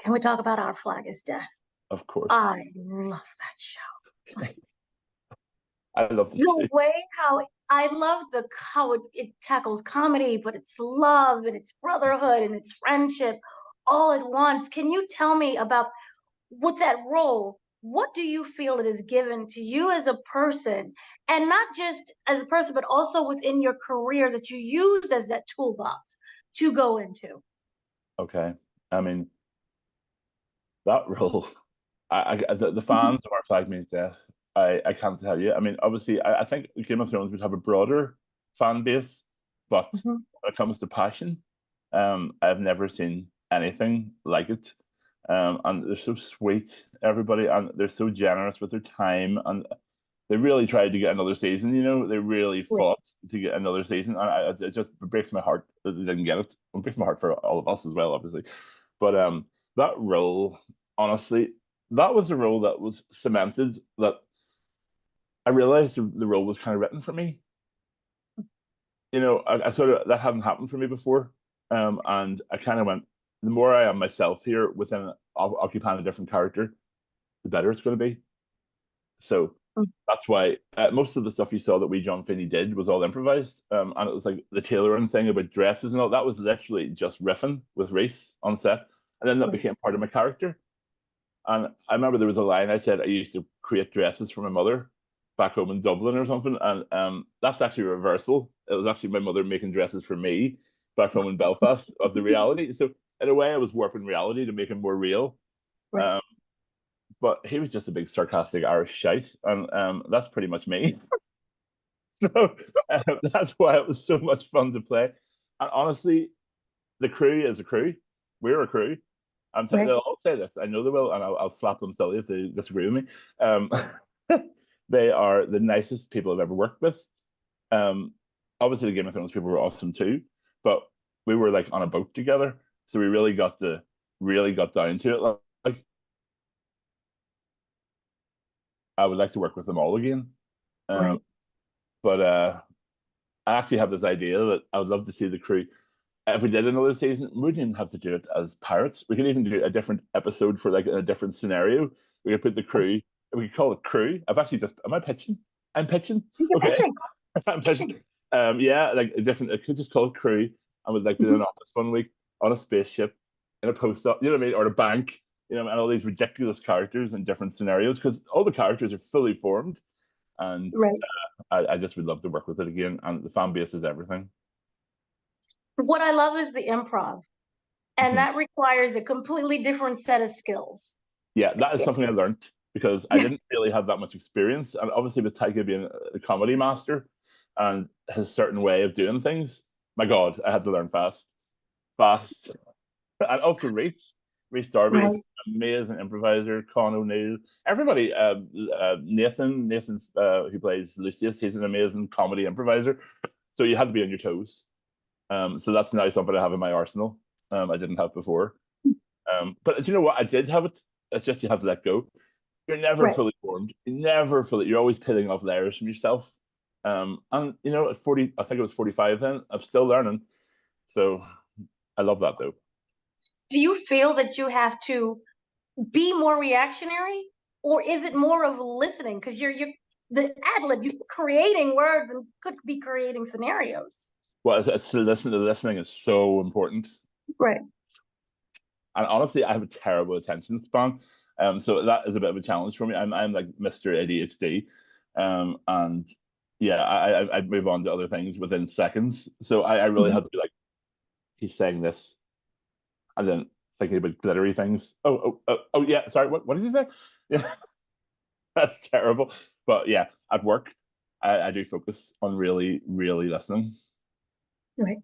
Can we talk about Our Flag is Death? Of course. I love that show. Like, I love it the too. way I love how it tackles comedy, but it's love and it's brotherhood and it's friendship all at once. Can you tell me about with that role? What do you feel it is given to you as a person, and not just as a person, but also within your career that you use as that toolbox to go into? Okay. I mean, that role, the Mhm, fans of Our Flag Means Death, I can't tell you. I mean, obviously, I think Game of Thrones would have a broader fan base, but mhm. when it comes to passion, I've never seen anything like it. And they're so sweet, everybody, and they're so generous with their time, and they really tried to get another season. They really Right. fought to get another season, and it just breaks my heart that they didn't get it. It breaks my heart for all of us as well, obviously. But that role, honestly, that was a role that was cemented. That I realized the role was kind of written for me. I sort of that hadn't happened for me before, and I kind of went. The more I am myself here within occupying a different character, the better it's going to be. So Mm. that's why most of the stuff you saw that Wee John Feeney did was all improvised. And it was like the tailoring thing about dresses and all that was literally just riffing with Reese on set. And then that Right. became part of my character. And I remember there was a line I said I used to create dresses for my mother back home in Dublin or something. And that's actually a reversal. It was actually my mother making dresses for me back home in Belfast of the reality. So in a way, I was warping reality to make it more real. Right. Um, but he was just a big sarcastic Irish shite, and that's pretty much me. So that's why it was so much fun to play. And honestly, the crew is a crew. We're a crew. Right. They'll all say this. I know they will, and I'll slap them silly if they disagree with me. Um, they are the nicest people I've ever worked with. Um, Obviously, the Game of Thrones people were awesome too, but we were like on a boat together, so we really got down to it. Like I would like to work with them all again. Um, Right. but I actually have this idea that I would love to see the crew. If we did another season, we wouldn't even have to do it as pirates. We could even do a different episode for like a different scenario. We could put the crew. We could call it crew. I've actually just. Am I pitching? I'm pitching. You're Okay, pitching. I'm pitching. Pitching. Yeah, like a different. I could just call it crew, and would like be in Mhm. an office 1 week on a spaceship, in a post op. You know what I mean? Or a bank. And all these ridiculous characters in different scenarios because all the characters are fully formed, and Right. I just would love to work with it again. And the fan base is everything. What I love is the improv, and Mhm. that requires a completely different set of skills. Yeah, that is Yeah. something I learned because I Yeah. didn't really have that much experience. And obviously, with Taika being a comedy master and his certain way of doing things, my God, I had to learn fast. And also Reese Darby is Right. an amazing improviser. Con O'Neill, everybody, Nathan, who plays Lucius, he's an amazing comedy improviser. So you had to be on your toes. So that's now something I have in my arsenal. I didn't have before. But do you know what? I did have it. It's just you have to let go. You're never Right. fully formed. You're never fully. You're always peeling off layers from yourself. And at 40, I think it was 45 then. I'm still learning. So I love that though. Do you feel that you have to be more reactionary, or is it more of listening? Because you're the ad lib, you're creating words and could be creating scenarios. Well, it's the listening is so important. Right. And honestly, I have a terrible attention span. So that is a bit of a challenge for me. I'm like Mr. ADHD. And yeah, I move on to other things within seconds. So I really Mhm. had to be like, he's saying this, and then thinking about glittery things. Oh yeah, sorry, what did you say? Yeah, that's terrible. But yeah, at work, I do focus on really, really listening. Right.